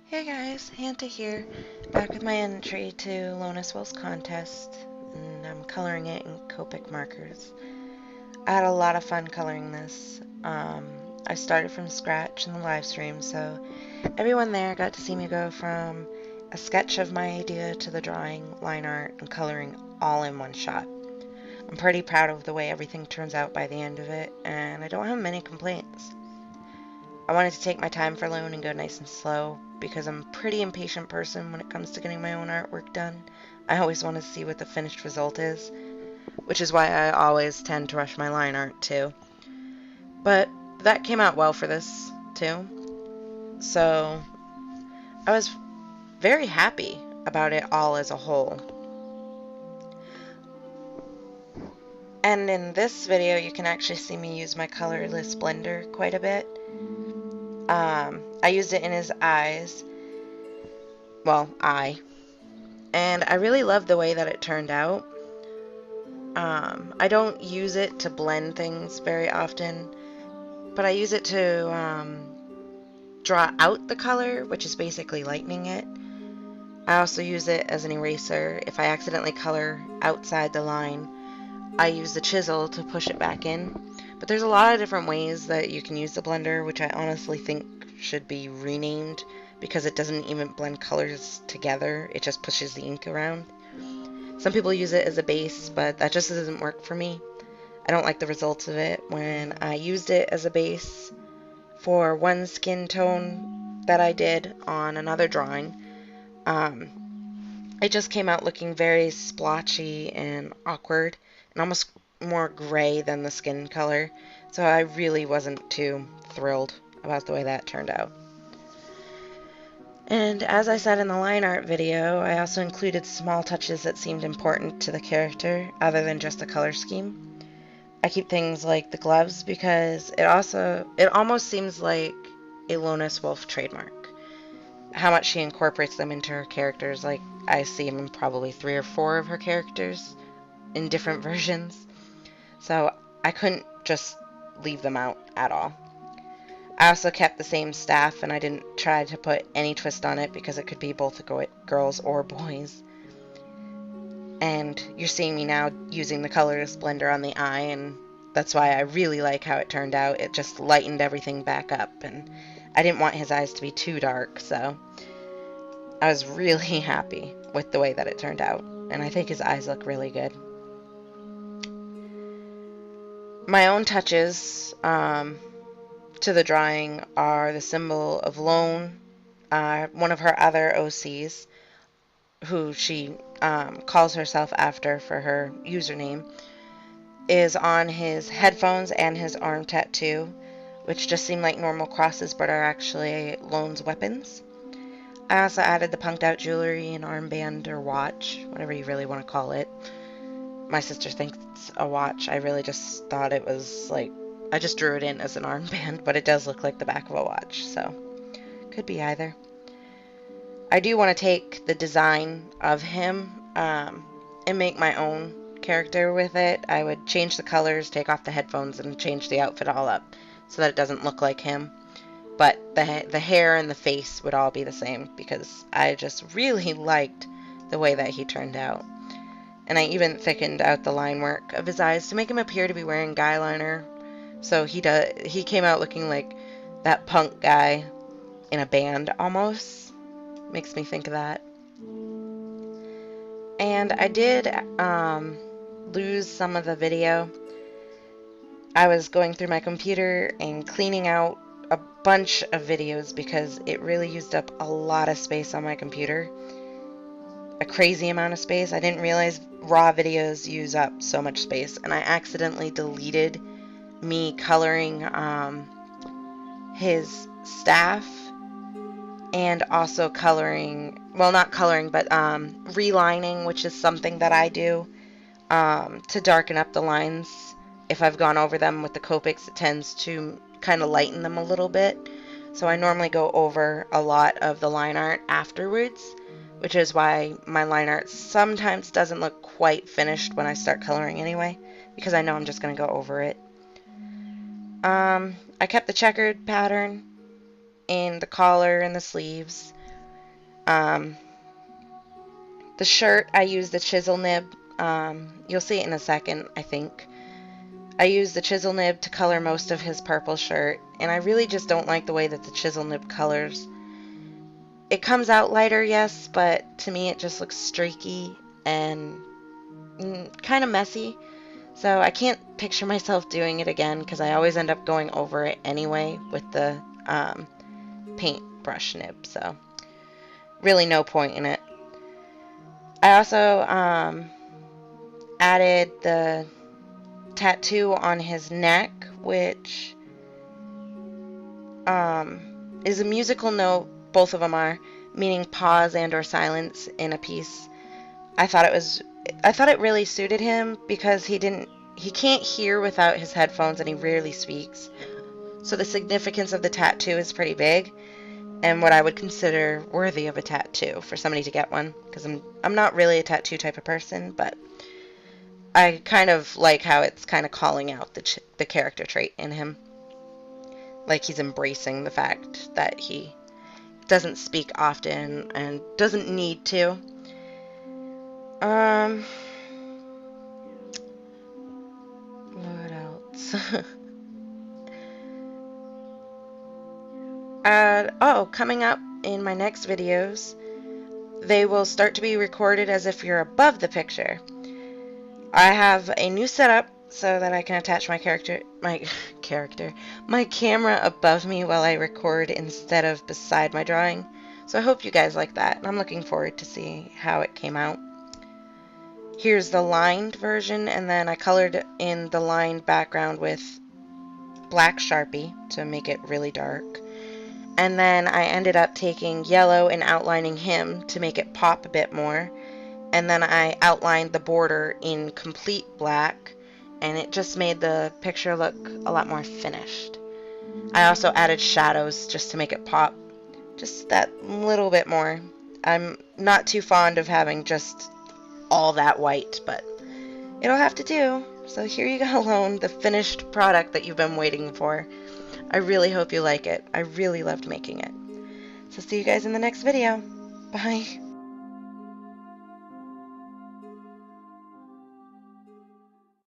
Hey guys, Hanta here, back with my entry to LoneSWolf's contest, and I'm coloring it in Copic markers. I had a lot of fun coloring this. I started from scratch in the live stream, so everyone there got to see me go from a sketch of my idea to the drawing, line art, and coloring all in one shot. I'm pretty proud of the way everything turns out by the end of it, and I don't have many complaints. I wanted to take my time for Lone and go nice and slow because I'm a pretty impatient person when it comes to getting my own artwork done. I always want to see what the finished result is, which is why I always tend to rush my line art too. But that came out well for this too. So I was very happy about it all as a whole. And in this video you can actually see me use my colorless blender quite a bit. I used it in his eyes, eye, and I really love the way that it turned out. I don't use it to blend things very often, but I use it to draw out the color, which is basically lightening it. I also use it as an eraser. If I accidentally color outside the line, I use the chisel to push it back in. But there's a lot of different ways that you can use the blender, which I honestly think should be renamed because it doesn't even blend colors together. It just pushes the ink around. Some people use it as a base, but that just doesn't work for me. I don't like the results of it. When I used it as a base for one skin tone that I did on another drawing, it just came out looking very splotchy and awkward and almost more gray than the skin color, so I really wasn't too thrilled about the way that turned out. And as I said in the line art video, I also included small touches that seemed important to the character other than just the color scheme. I keep things like the gloves because it almost seems like a LoneSWolf trademark. How much she incorporates them into her characters, like I see them in probably 3 or 4 of her characters in different versions. So I couldn't just leave them out at all. I also kept the same staff, and I didn't try to put any twist on it because it could be both girls or boys. And you're seeing me now using the colorless blender on the eye, and that's why I really like how it turned out. It just lightened everything back up, and I didn't want his eyes to be too dark, so I was really happy with the way that it turned out, and I think his eyes look really good. My own touches to the drawing are the symbol of Lone, one of her other OCs, who she calls herself after for her username, is on his headphones and his arm tattoo, which just seem like normal crosses but are actually Lone's weapons. I also added the punked out jewelry and armband or watch, whatever you really want to call it. My sister thinks it's a watch. I really just thought it was like, I just drew it in as an armband, but it does look like the back of a watch, so could be either. I do want to take the design of him and make my own character with it. I would change the colors, take off the headphones, and change the outfit all up so that it doesn't look like him. But the hair and the face would all be the same because I just really liked the way that he turned out. And I even thickened out the line work of his eyes to make him appear to be wearing guy liner. So he came out looking like that punk guy in a band almost. Makes me think of that. And I did lose some of the video. I was going through my computer and cleaning out a bunch of videos because it really used up a lot of space on my computer. A crazy amount of space. I didn't realize raw videos use up so much space, and I accidentally deleted me coloring his staff and also coloring, well, not coloring, but relining, which is something that I do to darken up the lines. If I've gone over them with the Copics, it tends to kind of lighten them a little bit. So I normally go over a lot of the line art afterwards, which is why my line art sometimes doesn't look quite finished when I start coloring anyway, because I know I'm just going to go over it. I kept the checkered pattern in the collar and the sleeves, The shirt, I used the chisel nib. You'll see it in a second, I think. I used the chisel nib to color most of his purple shirt, and I really just don't like the way that the chisel nib colors. It comes out lighter, yes, but to me it just looks streaky and kind of messy. So I can't picture myself doing it again because I always end up going over it anyway with the paintbrush nib. So really no point in it. I also added the tattoo on his neck, which is a musical note. Both of them are, meaning pause and or silence in a piece. I thought it really suited him because he can't hear without his headphones and he rarely speaks. So the significance of the tattoo is pretty big and what I would consider worthy of a tattoo for somebody to get one, because I'm not really a tattoo type of person, but I kind of like how it's kind of calling out the character trait in him. Like he's embracing the fact that he doesn't speak often and doesn't need to. What else? Coming up in my next videos, they will start to be recorded as if you're above the picture. I have a new setup so that I can attach my camera above me while I record instead of beside my drawing. So I hope you guys like that, and I'm looking forward to see how it came out. Here's the lined version, and then I colored in the lined background with black Sharpie to make it really dark. And then I ended up taking yellow and outlining him to make it pop a bit more. And then I outlined the border in complete black, and it just made the picture look a lot more finished. I also added shadows just to make it pop just that little bit more. I'm not too fond of having just all that white, but it'll have to do. So here you go, Lone, the finished product that you've been waiting for. I really hope you like it. I really loved making it. So see you guys in the next video. Bye.